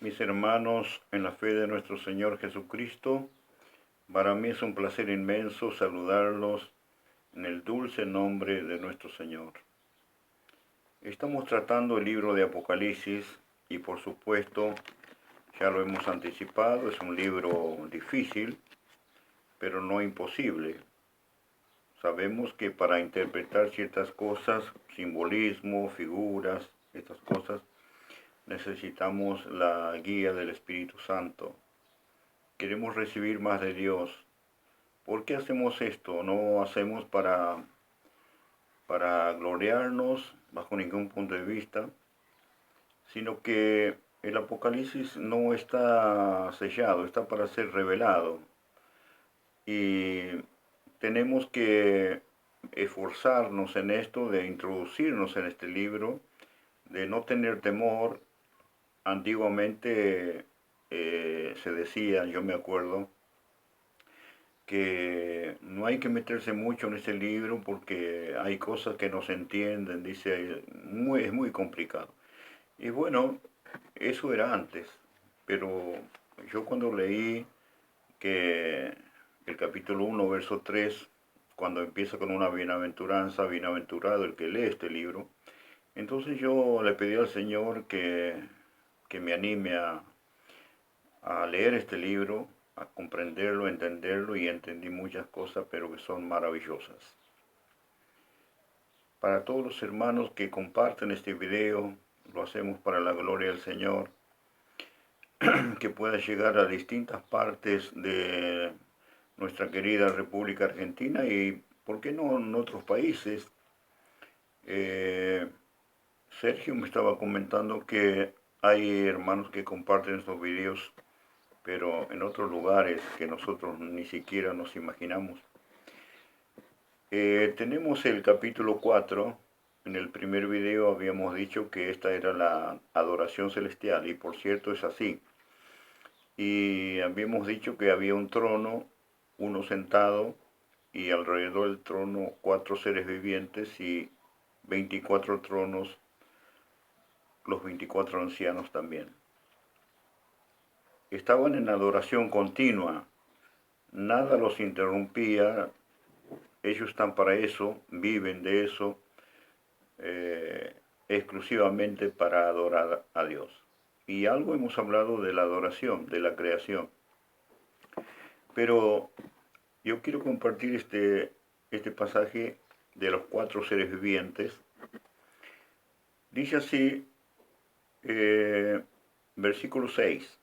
Mis hermanos, en la fe de nuestro Señor Jesucristo, para mí es un placer inmenso saludarlos en el dulce nombre de nuestro Señor. Estamos tratando el libro de Apocalipsis y por supuesto, ya lo hemos anticipado, es un libro difícil, pero no imposible. Sabemos que para interpretar ciertas cosas, simbolismo, figuras, estas cosas, necesitamos la guía del Espíritu Santo. Queremos recibir más de Dios. ¿Por qué hacemos esto? No hacemos para gloriarnos bajo ningún punto de vista, sino que el Apocalipsis no está sellado, está para ser revelado. Y tenemos que esforzarnos en esto, de introducirnos en este libro, de no tener temor. Antiguamente se decía, yo me acuerdo, que no hay que meterse mucho en ese libro porque hay cosas que no se entienden, dice, es muy complicado. Y bueno, eso era antes, pero yo cuando leí que el capítulo 1, verso 3, cuando empieza con una bienaventuranza, bienaventurado el que lee este libro, entonces yo le pedí al Señor que me anime a leer este libro, a comprenderlo, a entenderlo, y entendí muchas cosas, pero que son maravillosas. Para todos los hermanos que comparten este video, lo hacemos para la gloria del Señor, que pueda llegar a distintas partes de nuestra querida República Argentina y, ¿por qué no, en otros países? Sergio me estaba comentando que hay hermanos que comparten estos videos, pero en otros lugares que nosotros ni siquiera nos imaginamos. Tenemos el capítulo 4. En el primer video habíamos dicho que esta era la adoración celestial, y por cierto es así. Y habíamos dicho que había un trono, uno sentado, y alrededor del trono 4 seres vivientes y 24 tronos, los 24 ancianos también. Estaban en adoración continua, nada los interrumpía, ellos están para eso, viven de eso, exclusivamente para adorar a Dios. Y algo hemos hablado de la adoración, de la creación. Pero yo quiero compartir este pasaje de los 4 seres vivientes. Dice así, versículo 6.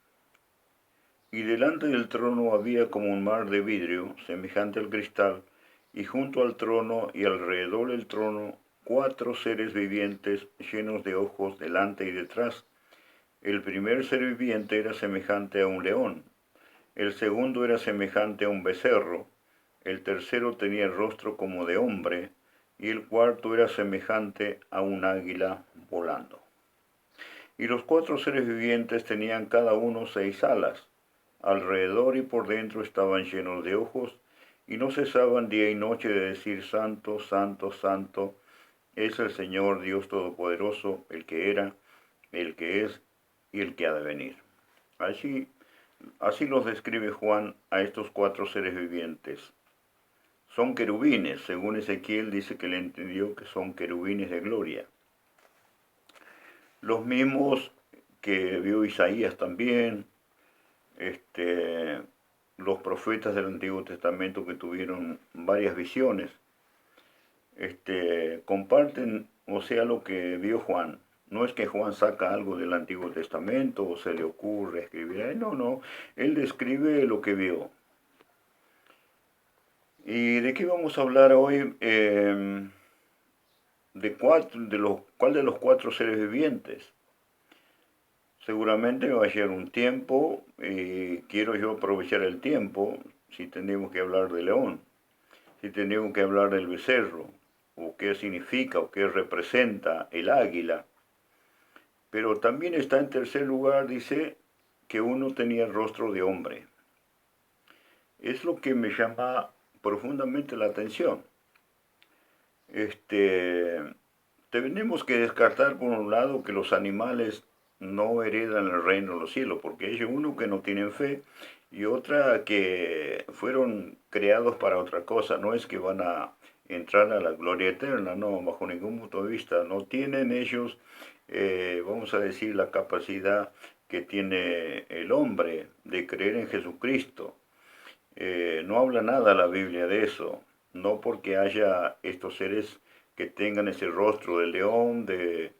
Y delante del trono había como un mar de vidrio, semejante al cristal, y junto al trono y alrededor del trono 4 seres vivientes llenos de ojos delante y detrás. El primer ser viviente era semejante a un león, el segundo era semejante a un becerro, el tercero tenía el rostro como de hombre, y el cuarto era semejante a un águila volando. Y los 4 seres vivientes tenían cada uno 6 alas. Alrededor y por dentro estaban llenos de ojos, y no cesaban día y noche de decir: Santo, Santo, Santo, es el Señor Dios Todopoderoso, el que era, el que es y el que ha de venir. Así los describe Juan a estos 4 seres vivientes. Son querubines, según Ezequiel dice que le entendió que son querubines de gloria. Los mismos que vio Isaías también, los profetas del Antiguo Testamento que tuvieron varias visiones, comparten, o sea, lo que vio Juan. No es que Juan saca algo del Antiguo Testamento o se le ocurre escribir, no, él describe lo que vio. ¿Y de qué vamos a hablar hoy? ¿Cuál de los 4 seres vivientes? Seguramente va a llegar un tiempo, y quiero yo aprovechar el tiempo, si tenemos que hablar de león, si tenemos que hablar del becerro, o qué significa o qué representa el águila. Pero también está en tercer lugar, dice, que uno tenía el rostro de hombre. Es lo que me llama profundamente la atención. Tenemos que descartar por un lado que los animales no heredan el reino de los cielos, porque hay uno que no tienen fe y otra que fueron creados para otra cosa, no es que van a entrar a la gloria eterna, no, bajo ningún punto de vista, no tienen ellos, vamos a decir, la capacidad que tiene el hombre de creer en Jesucristo. No habla nada la Biblia de eso, no porque haya estos seres que tengan ese rostro de león, de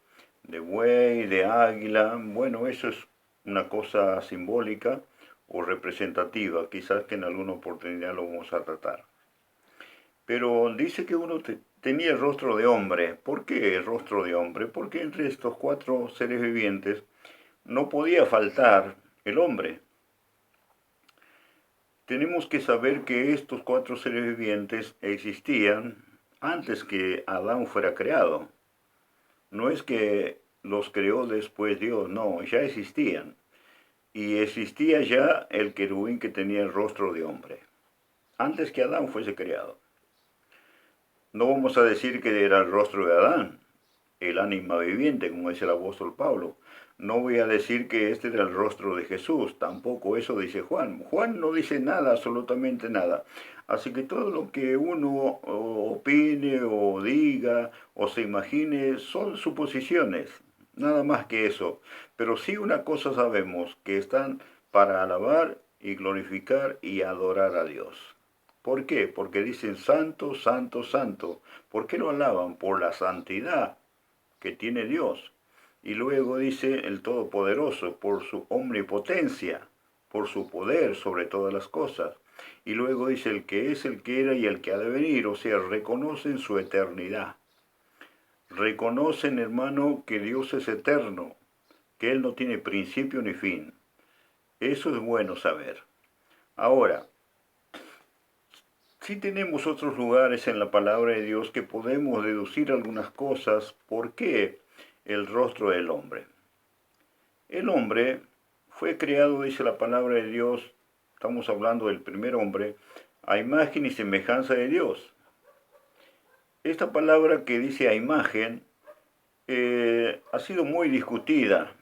buey, de águila. Bueno, eso es una cosa simbólica o representativa, quizás que en alguna oportunidad lo vamos a tratar. Pero dice que uno tenía el rostro de hombre. ¿Por qué el rostro de hombre? Porque entre estos cuatro seres vivientes no podía faltar el hombre. Tenemos que saber que estos cuatro seres vivientes existían antes que Adán fuera creado. No es que los creó después Dios, no, ya existían. Y existía ya el querubín que tenía el rostro de hombre, antes que Adán fuese creado. No vamos a decir que era el rostro de Adán, el ánima viviente, como dice el apóstol Pablo. No voy a decir que este era el rostro de Jesús, tampoco eso dice Juan. Juan no dice nada, absolutamente nada. Así que todo lo que uno opine o diga o se imagine son suposiciones, nada más que eso. Pero sí una cosa sabemos, que están para alabar y glorificar y adorar a Dios. ¿Por qué? Porque dicen santo, santo, santo. ¿Por qué lo alaban? Por la santidad que tiene Dios. Y luego dice el Todopoderoso, por su omnipotencia, por su poder sobre todas las cosas. Y luego dice el que es, el que era y el que ha de venir, o sea, reconocen su eternidad. Reconocen, hermano, que Dios es eterno, que Él no tiene principio ni fin. Eso es bueno saber. Ahora, sí tenemos otros lugares en la palabra de Dios que podemos deducir algunas cosas. ¿Por qué el rostro del hombre? El hombre fue creado, dice la palabra de Dios, estamos hablando del primer hombre, a imagen y semejanza de Dios. Esta palabra que dice a imagen ha sido muy discutida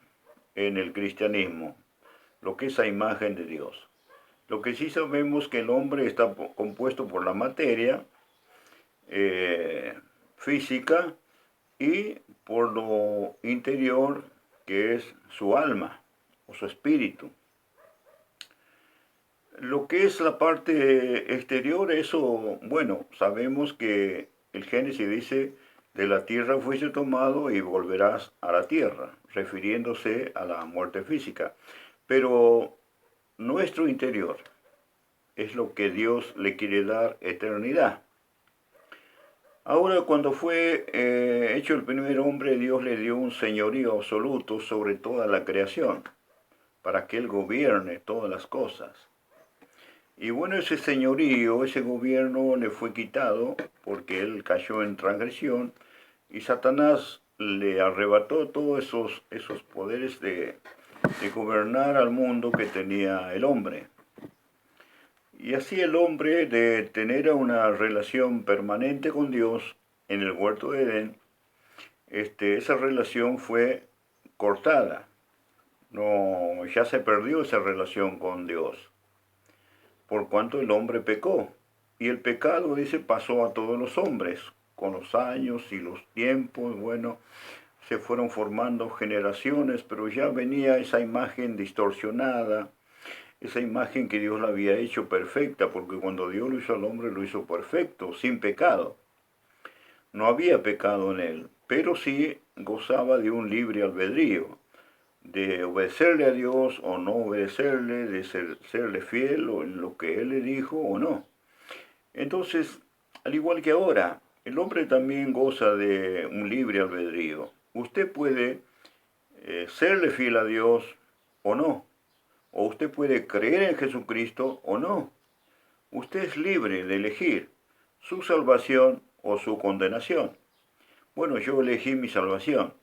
en el cristianismo, lo que es a imagen de Dios. Lo que sí sabemos que el hombre está compuesto por la materia física y por lo interior que es su alma o su espíritu. Lo que es la parte exterior, eso, bueno, sabemos que el Génesis dice, de la tierra fuiste tomado y volverás a la tierra, refiriéndose a la muerte física. Pero nuestro interior es lo que Dios le quiere dar eternidad. Ahora, cuando fue hecho el primer hombre, Dios le dio un señorío absoluto sobre toda la creación, para que Él gobierne todas las cosas. Y bueno, ese señorío, ese gobierno le fue quitado porque Él cayó en transgresión y Satanás le arrebató todos esos poderes de gobernar al mundo que tenía el hombre. Y así el hombre, de tener una relación permanente con Dios en el huerto de Edén, esa relación fue cortada. No, ya se perdió esa relación con Dios, por cuanto el hombre pecó. Y el pecado, dice, pasó a todos los hombres. Con los años y los tiempos, bueno, se fueron formando generaciones, pero ya venía esa imagen distorsionada, esa imagen que Dios la había hecho perfecta, porque cuando Dios lo hizo al hombre, lo hizo perfecto, sin pecado. No había pecado en él, pero sí gozaba de un libre albedrío, de obedecerle a Dios o no obedecerle, de serle fiel o en lo que Él le dijo o no. Entonces, al igual que ahora, el hombre también goza de un libre albedrío. Usted puede serle fiel a Dios o no. O usted puede creer en Jesucristo o no. Usted es libre de elegir su salvación o su condenación. Bueno, yo elegí mi salvación.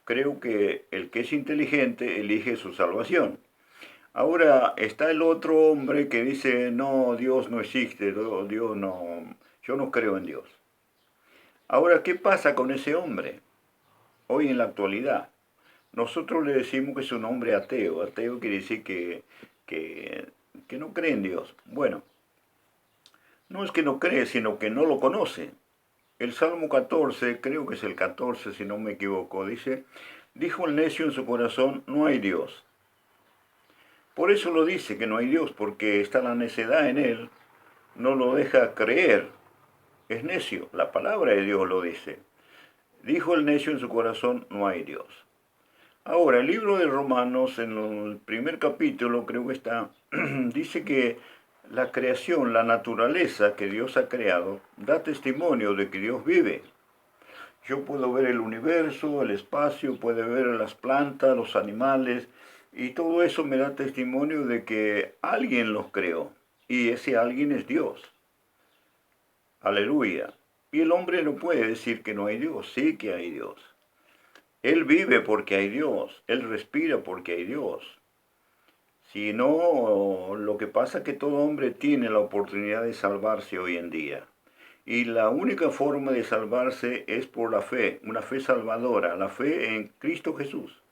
Creo que el que es inteligente elige su salvación. Ahora está el otro hombre que dice, no, Dios no existe, Dios no, yo no creo en Dios. Ahora, ¿qué pasa con ese hombre hoy en la actualidad? nosotros le decimos que es un hombre ateo. Ateo quiere decir que no cree en Dios. Bueno, no es que no cree, sino que no lo conoce. El Salmo 14, creo que es el 14 si no me equivoco, dice, dijo el necio en su corazón, no hay Dios. Por eso lo dice que no hay Dios, porque está la necedad en él, no lo deja creer. Es necio, la palabra de Dios lo dice. Dijo el necio en su corazón, no hay Dios. Ahora, el libro de Romanos, en el primer capítulo, creo que está, dice que la creación, la naturaleza que Dios ha creado, da testimonio de que Dios vive. Yo puedo ver el universo, el espacio, puedo ver las plantas, los animales, y todo eso me da testimonio de que alguien los creó, y ese alguien es Dios. Aleluya. Y el hombre no puede decir que no hay Dios, sí que hay Dios. Él vive porque hay Dios, él respira porque hay Dios. Si no, lo que pasa es que todo hombre tiene la oportunidad de salvarse hoy en día. Y la única forma de salvarse es por la fe, una fe salvadora, la fe en Cristo Jesús.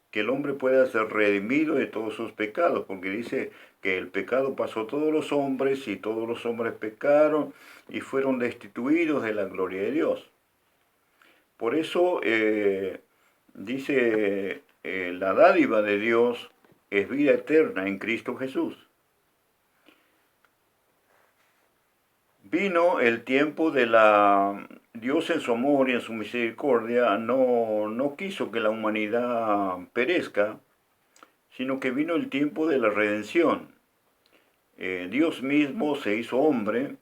Que el hombre pueda ser redimido de todos sus pecados, porque dice que el pecado pasó a todos los hombres y todos los hombres pecaron y fueron destituidos de la gloria de Dios. Por eso dice la dádiva de Dios es vida eterna en Cristo Jesús. Vino el tiempo de la... Dios en su amor y en su misericordia no quiso que la humanidad perezca, sino que vino el tiempo de la redención. Dios mismo se hizo hombre,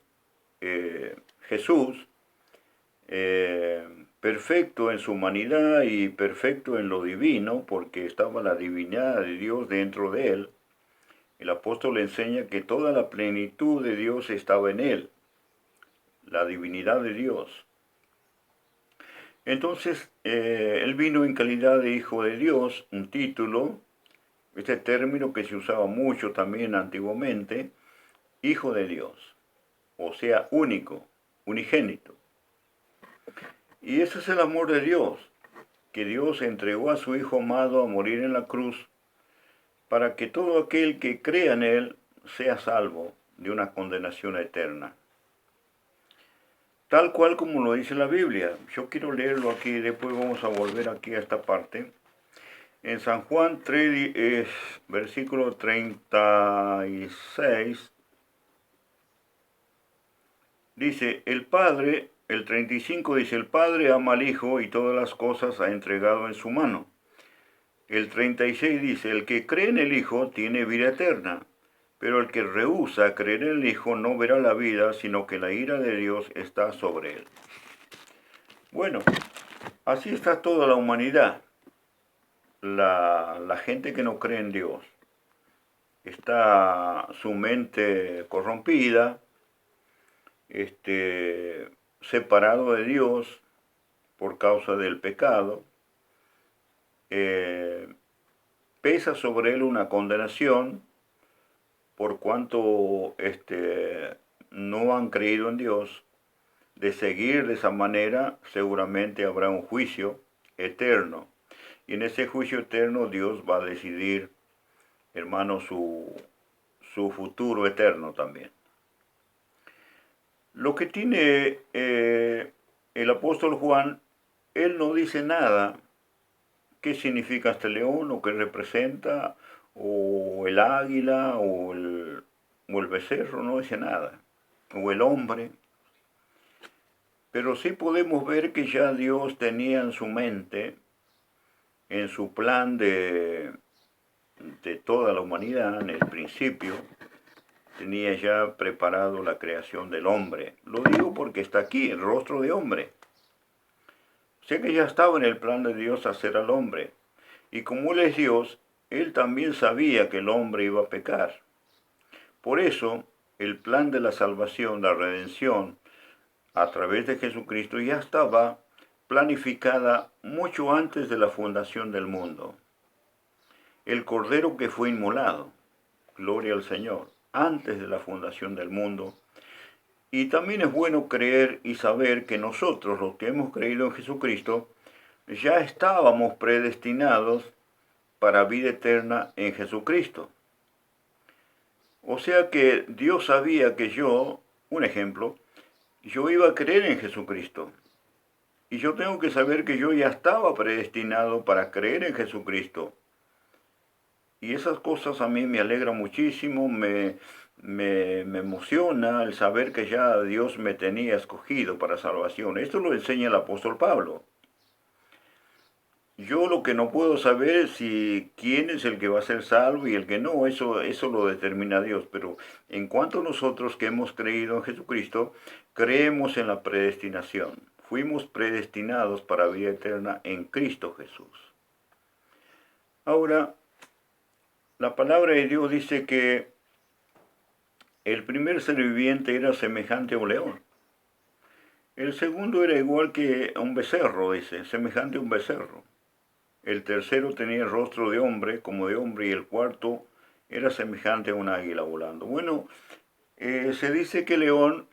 Jesús, perfecto en su humanidad y perfecto en lo divino, porque estaba la divinidad de Dios dentro de él. El apóstol le enseña que toda la plenitud de Dios estaba en él, la divinidad de Dios. Entonces, él vino en calidad de hijo de Dios, un título, este término que se usaba mucho también antiguamente, hijo de Dios, o sea, único, unigénito. Y ese es el amor de Dios, que Dios entregó a su Hijo amado a morir en la cruz para que todo aquel que crea en Él sea salvo de una condenación eterna. Tal cual como lo dice la Biblia. Yo quiero leerlo aquí y después vamos a volver aquí a esta parte. En San Juan 3, versículo 36, dice, el 35 dice, el Padre ama al Hijo y todas las cosas ha entregado en su mano. El 36 dice, el que cree en el Hijo tiene vida eterna, pero el que rehúsa creer en el Hijo no verá la vida, sino que la ira de Dios está sobre él. Bueno, así está toda la humanidad, la gente que no cree en Dios. Está su mente corrompida, separado de Dios por causa del pecado. Pesa sobre él una condenación por cuanto no han creído en Dios. De seguir de esa manera, seguramente habrá un juicio eterno. Y en ese juicio eterno Dios va a decidir, hermano, su futuro eterno también. Lo que tiene el apóstol Juan, él no dice nada. ¿Qué significa este león o qué representa? O el águila o el becerro, no dice nada. O el hombre. Pero sí podemos ver que ya Dios tenía en su mente, en su plan de toda la humanidad, en el principio, tenía ya preparado la creación del hombre. Lo digo porque está aquí, el rostro de hombre. O sea que ya estaba en el plan de Dios hacer al hombre. Y como Él es Dios, Él también sabía que el hombre iba a pecar. Por eso, el plan de la salvación, la redención, a través de Jesucristo, ya estaba planificada mucho antes de la fundación del mundo. El Cordero que fue inmolado, gloria al Señor, antes de la fundación del mundo. Y también es bueno creer y saber que nosotros, los que hemos creído en Jesucristo, ya estábamos predestinados para vida eterna en Jesucristo. O sea que Dios sabía que yo, un ejemplo, yo iba a creer en Jesucristo. Y yo tengo que saber que yo ya estaba predestinado para creer en Jesucristo. Y esas cosas a mí me alegran muchísimo, me emociona el saber que ya Dios me tenía escogido para salvación. Esto lo enseña el apóstol Pablo. Yo lo que no puedo saber es si quién es el que va a ser salvo y el que no, eso lo determina Dios. Pero en cuanto a nosotros que hemos creído en Jesucristo, creemos en la predestinación. Fuimos predestinados para vida eterna en Cristo Jesús. Ahora, la palabra de Dios dice que el primer ser viviente era semejante a un león. El segundo era igual que un becerro, dice, semejante a un becerro. El tercero tenía el rostro de hombre, como de hombre, y el cuarto era semejante a un águila volando. Bueno, se dice que el león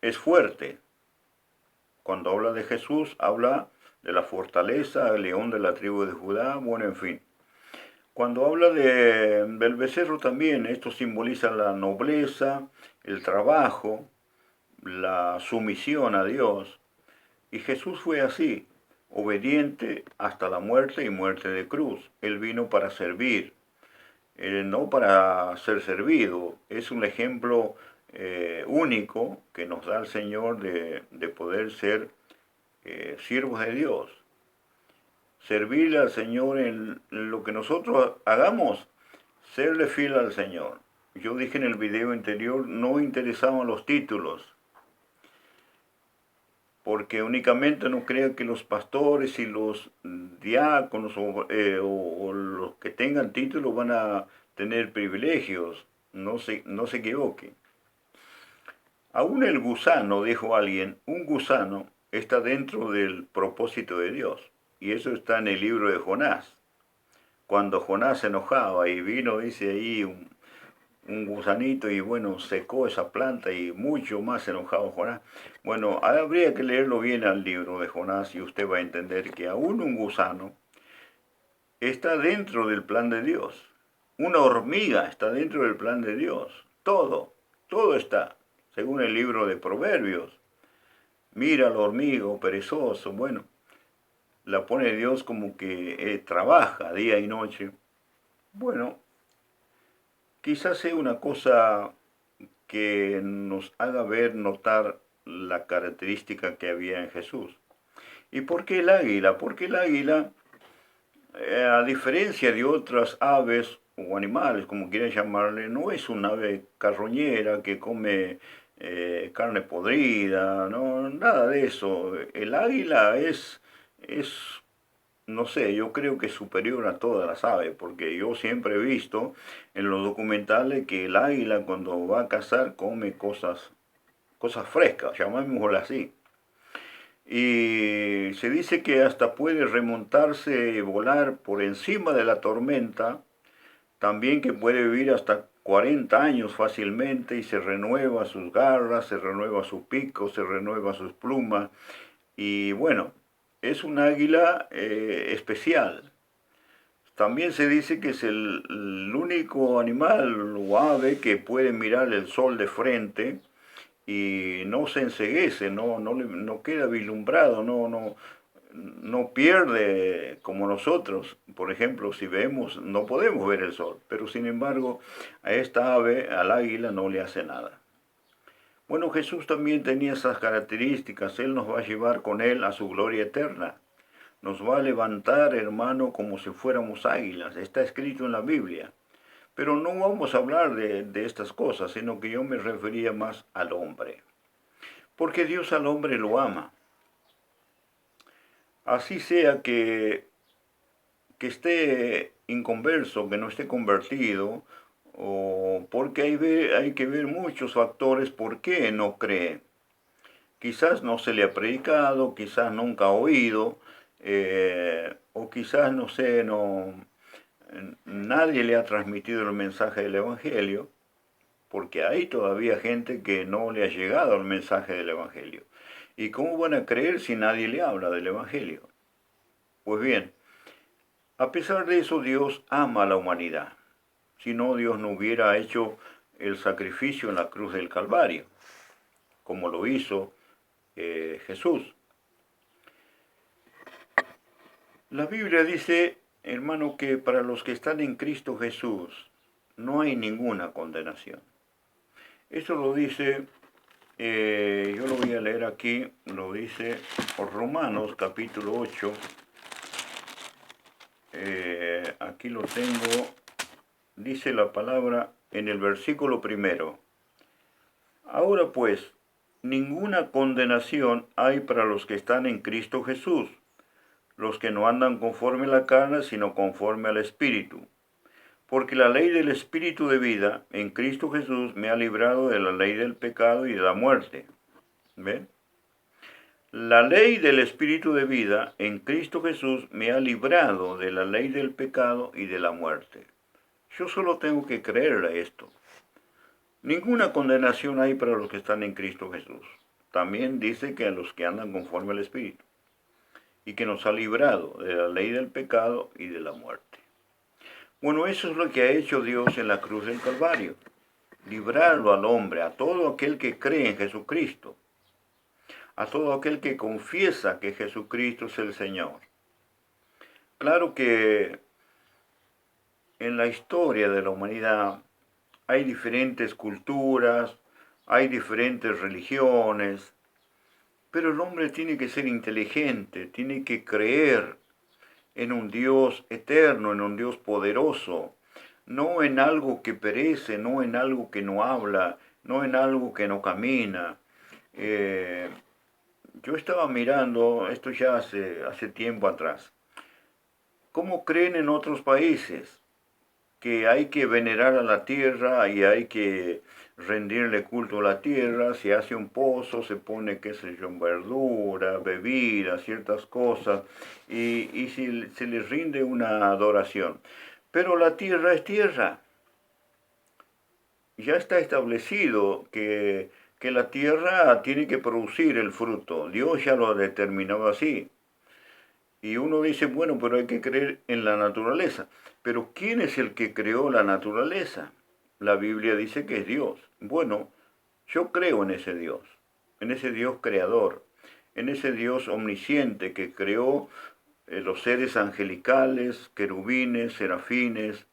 es fuerte. Cuando habla de Jesús, habla de la fortaleza, el león de la tribu de Judá, bueno, en fin. Cuando habla del becerro también, esto simboliza la nobleza, el trabajo, la sumisión a Dios. Y Jesús fue así, obediente hasta la muerte y muerte de cruz. Él vino para servir, no para ser servido. Es un ejemplo único que nos da el Señor de poder ser siervos de Dios. Servirle al Señor en lo que nosotros hagamos, serle fiel al Señor. Yo dije en el video anterior, no interesaban los títulos, porque únicamente no crean que los pastores y los diáconos o los que tengan títulos van a tener privilegios. No se equivoquen. Aún el gusano, dijo alguien, un gusano está dentro del propósito de Dios. Y eso está en el libro de Jonás. Cuando Jonás se enojaba y vino, dice ahí, un gusanito y bueno, secó esa planta y mucho más enojado Jonás. Bueno, habría que leerlo bien al libro de Jonás y usted va a entender que aún un gusano está dentro del plan de Dios. Una hormiga está dentro del plan de Dios. Todo está, según el libro de Proverbios. Mira al hormigo perezoso, bueno, la pone Dios como que trabaja día y noche. Bueno, quizás sea una cosa que nos haga ver, notar la característica que había en Jesús. ¿Y por qué el águila? Porque el águila, a diferencia de otras aves o animales, como quieran llamarle, no es un ave carroñera que come carne podrida, no, nada de eso. El águila es no sé, yo creo que es superior a todas las aves, porque yo siempre he visto en los documentales que el águila cuando va a cazar come cosas frescas, llamémoslo así. Y se dice que hasta puede remontarse y volar por encima de la tormenta, también que puede vivir hasta 40 años fácilmente y se renueva sus garras, se renueva su pico, se renueva sus plumas. Y bueno, es un águila especial. También se dice que es el único animal o ave que puede mirar el sol de frente y no se enceguece, no queda vislumbrado, no pierde como nosotros. Por ejemplo, si vemos, no podemos ver el sol, pero sin embargo a esta ave, al águila, no le hace nada. Bueno, Jesús también tenía esas características. Él nos va a llevar con Él a su gloria eterna. Nos va a levantar, hermano, como si fuéramos águilas. Está escrito en la Biblia. Pero no vamos a hablar de estas cosas, sino que yo me refería más al hombre. Porque Dios al hombre lo ama. Así sea que esté inconverso, que no esté convertido, o porque hay que ver muchos factores por qué no cree. Quizás no se le ha predicado, quizás nunca ha oído, o quizás, no sé, nadie le ha transmitido el mensaje del Evangelio, porque hay todavía gente que no le ha llegado el mensaje del Evangelio. ¿Y cómo van a creer si nadie le habla del Evangelio? Pues bien, a pesar de eso, Dios ama a la humanidad. Si no, Dios no hubiera hecho el sacrificio en la cruz del Calvario, como lo hizo Jesús. La Biblia dice, hermano, que para los que están en Cristo Jesús no hay ninguna condenación. Eso lo dice, yo lo voy a leer aquí, lo dice por Romanos capítulo 8. Aquí lo tengo, dice la palabra en el versículo primero. Ahora pues, ninguna condenación hay para los que están en Cristo Jesús, los que no andan conforme a la carne, sino conforme al Espíritu. Porque la ley del Espíritu de vida en Cristo Jesús me ha librado de la ley del pecado y de la muerte. ¿Ven? La ley del Espíritu de vida en Cristo Jesús me ha librado de la ley del pecado y de la muerte. Yo solo tengo que creer a esto. Ninguna condenación hay para los que están en Cristo Jesús. También dice que a los que andan conforme al Espíritu. Y que nos ha librado de la ley del pecado y de la muerte. Bueno, eso es lo que ha hecho Dios en la cruz del Calvario. Librarlo al hombre, a todo aquel que cree en Jesucristo. A todo aquel que confiesa que Jesucristo es el Señor. Claro que en la historia de la humanidad hay diferentes culturas, hay diferentes religiones, pero el hombre tiene que ser inteligente, tiene que creer en un Dios eterno, en un Dios poderoso, no en algo que perece, no en algo que no habla, no en algo que no camina. Yo estaba mirando, esto ya hace tiempo atrás, cómo creen en otros países que hay que venerar a la tierra y hay que rendirle culto a la tierra, se hace un pozo, se pone, qué sé yo, verdura, bebida, ciertas cosas, y se les rinde una adoración. Pero la tierra es tierra. Ya está establecido que la tierra tiene que producir el fruto. Dios ya lo ha determinado así. Y uno dice, bueno, pero hay que creer en la naturaleza. Pero ¿quién es el que creó la naturaleza? La Biblia dice que es Dios. Bueno, yo creo en ese Dios creador, en ese Dios omnisciente que creó los seres angelicales, querubines, serafines,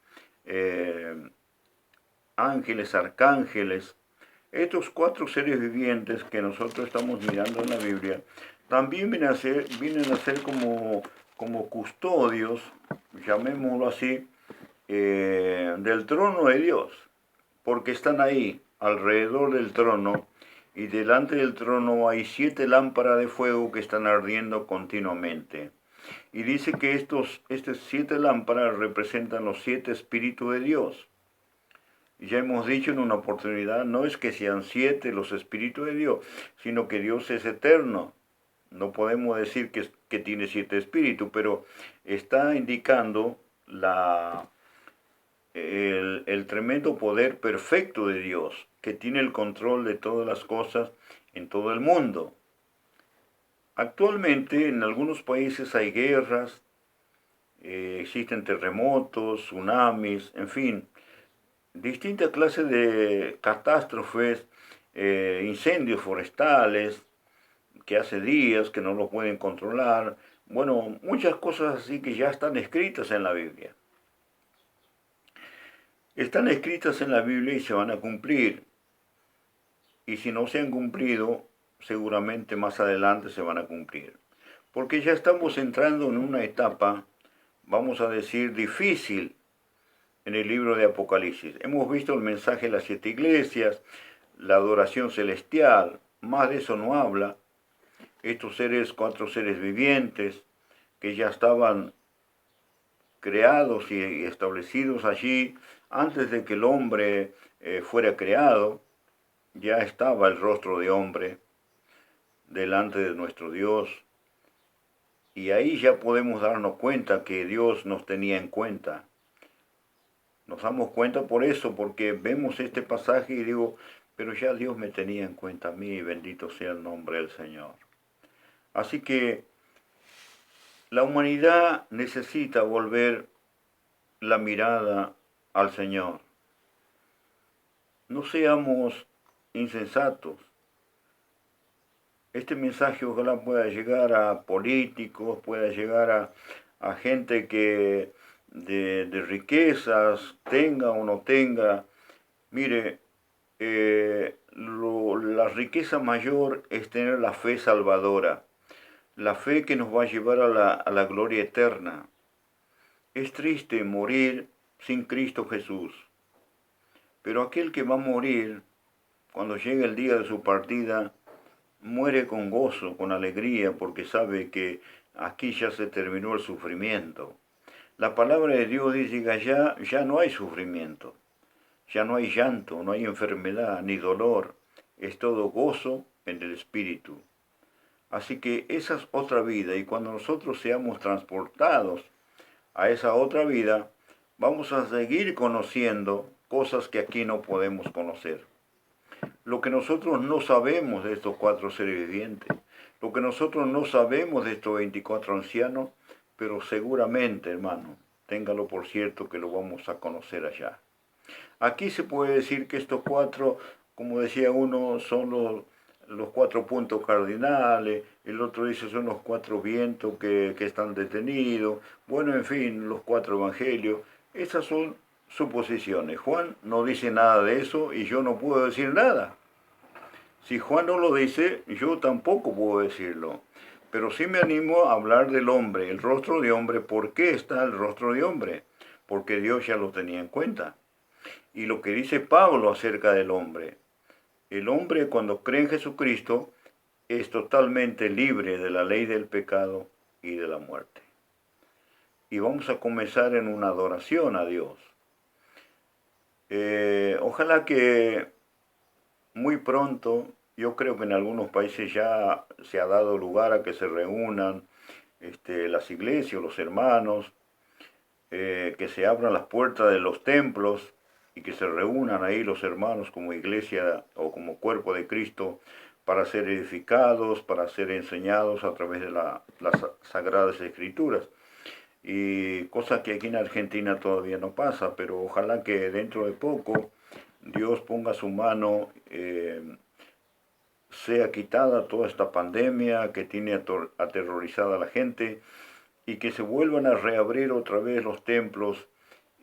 ángeles, arcángeles. Estos 4 seres vivientes que nosotros estamos mirando en la Biblia, también vienen a ser como custodios, llamémoslo así, del trono de Dios, porque están ahí, alrededor del trono, y delante del trono hay 7 lámparas de fuego que están ardiendo continuamente. Y dice que estas 7 lámparas representan los 7 espíritus de Dios. Ya hemos dicho en una oportunidad, no es que sean 7 los espíritus de Dios, sino que Dios es eterno. No podemos decir que tiene 7 espíritus, pero está indicando el tremendo poder perfecto de Dios, que tiene el control de todas las cosas en todo el mundo. Actualmente en algunos países hay guerras, existen terremotos, tsunamis, en fin, distintas clases de catástrofes, incendios forestales, que hace días que no lo pueden controlar. Bueno, muchas cosas así que ya están escritas en la Biblia. Están escritas en la Biblia y se van a cumplir. Y si no se han cumplido, seguramente más adelante se van a cumplir. Porque ya estamos entrando en una etapa, vamos a decir, difícil en el libro de Apocalipsis. Hemos visto el mensaje de las 7 iglesias, la adoración celestial, más de eso no habla. Estos 4 seres vivientes que ya estaban creados y establecidos allí antes de que el hombre fuera creado, ya estaba el rostro de hombre delante de nuestro Dios. Y ahí ya podemos darnos cuenta que Dios nos tenía en cuenta. Nos damos cuenta por eso, porque vemos este pasaje y digo, pero ya Dios me tenía en cuenta a mí, bendito sea el nombre del Señor. Así que La humanidad necesita volver la mirada al Señor. No seamos insensatos. Este mensaje ojalá pueda llegar a políticos, pueda llegar a gente que de riquezas, tenga o no tenga. Mire, la riqueza mayor es tener la fe salvadora, la fe que nos va a llevar a la gloria eterna. Es triste morir sin Cristo Jesús, pero aquel que va a morir, cuando llegue el día de su partida, muere con gozo, con alegría, porque sabe que aquí ya se terminó el sufrimiento. La palabra de Dios dice que allá ya no hay sufrimiento, ya no hay llanto, no hay enfermedad ni dolor, es todo gozo en el Espíritu. Así que esa es otra vida, y cuando nosotros seamos transportados a esa otra vida, vamos a seguir conociendo cosas que aquí no podemos conocer. Lo que nosotros no sabemos de estos 4 seres vivientes, lo que nosotros no sabemos de estos 24 ancianos, pero seguramente, hermano, téngalo por cierto que lo vamos a conocer allá. Aquí se puede decir que estos 4, como decía uno, son los 4 puntos cardinales, el otro dice son los 4 vientos que están detenidos, bueno, en fin, los 4 evangelios. Esas son suposiciones. Juan no dice nada de eso y yo no puedo decir nada. Si Juan no lo dice, yo tampoco puedo decirlo. Pero sí me animo a hablar del hombre, el rostro de hombre. ¿Por qué está el rostro de hombre? Porque Dios ya lo tenía en cuenta. Y lo que dice Pablo acerca del hombre. El hombre, cuando cree en Jesucristo, es totalmente libre de la ley del pecado y de la muerte. Y vamos a comenzar en una adoración a Dios. Ojalá que muy pronto, yo creo que en algunos países ya se ha dado lugar a que se reúnan las iglesias, los hermanos, que se abran las puertas de los templos y que se reúnan ahí los hermanos como iglesia o como cuerpo de Cristo para ser edificados, para ser enseñados a través de las Sagradas Escrituras. Y cosa que aquí en Argentina todavía no pasa, pero ojalá que dentro de poco Dios ponga su mano, sea quitada toda esta pandemia que tiene aterrorizada a la gente y que se vuelvan a reabrir otra vez los templos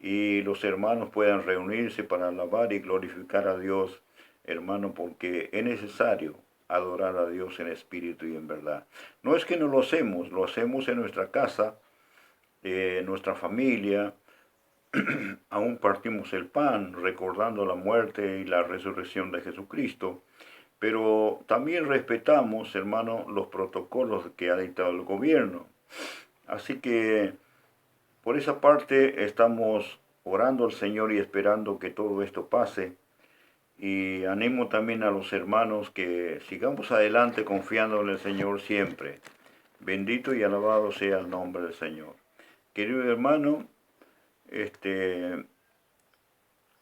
y los hermanos puedan reunirse para alabar y glorificar a Dios, hermano, porque es necesario adorar a Dios en espíritu y en verdad. No es que no lo hacemos en nuestra casa, en nuestra familia, aún partimos el pan recordando la muerte y la resurrección de Jesucristo, pero también respetamos, hermano, los protocolos que ha dictado el gobierno. Así que por esa parte estamos orando al Señor y esperando que todo esto pase. Y animo también a los hermanos que sigamos adelante confiando en el Señor siempre. Bendito y alabado sea el nombre del Señor. Querido hermano,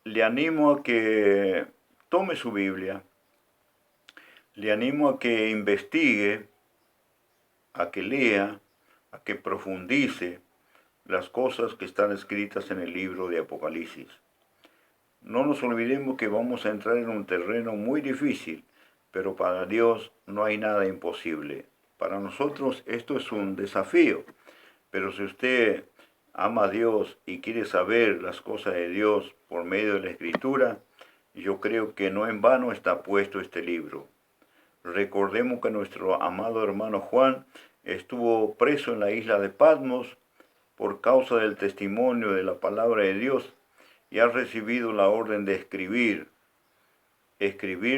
le animo a que tome su Biblia, le animo a que investigue, a que lea, a que profundice las cosas que están escritas en el libro de Apocalipsis. No nos olvidemos que vamos a entrar en un terreno muy difícil, pero para Dios no hay nada imposible. Para nosotros esto es un desafío, pero si usted ama a Dios y quiere saber las cosas de Dios por medio de la Escritura, yo creo que no en vano está puesto este libro. Recordemos que nuestro amado hermano Juan estuvo preso en la isla de Patmos por causa del testimonio de la palabra de Dios y ha recibido la orden de escribir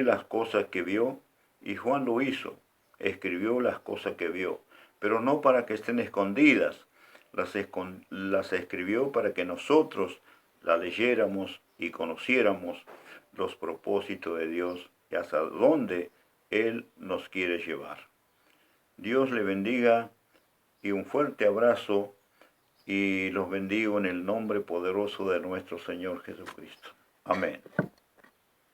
las cosas que vio, y Juan lo hizo, escribió las cosas que vio, pero no para que estén escondidas, las escribió para que nosotros las leyéramos y conociéramos los propósitos de Dios y hasta dónde Él nos quiere llevar. Dios le bendiga y un fuerte abrazo y los bendigo en el nombre poderoso de nuestro Señor Jesucristo. Amén.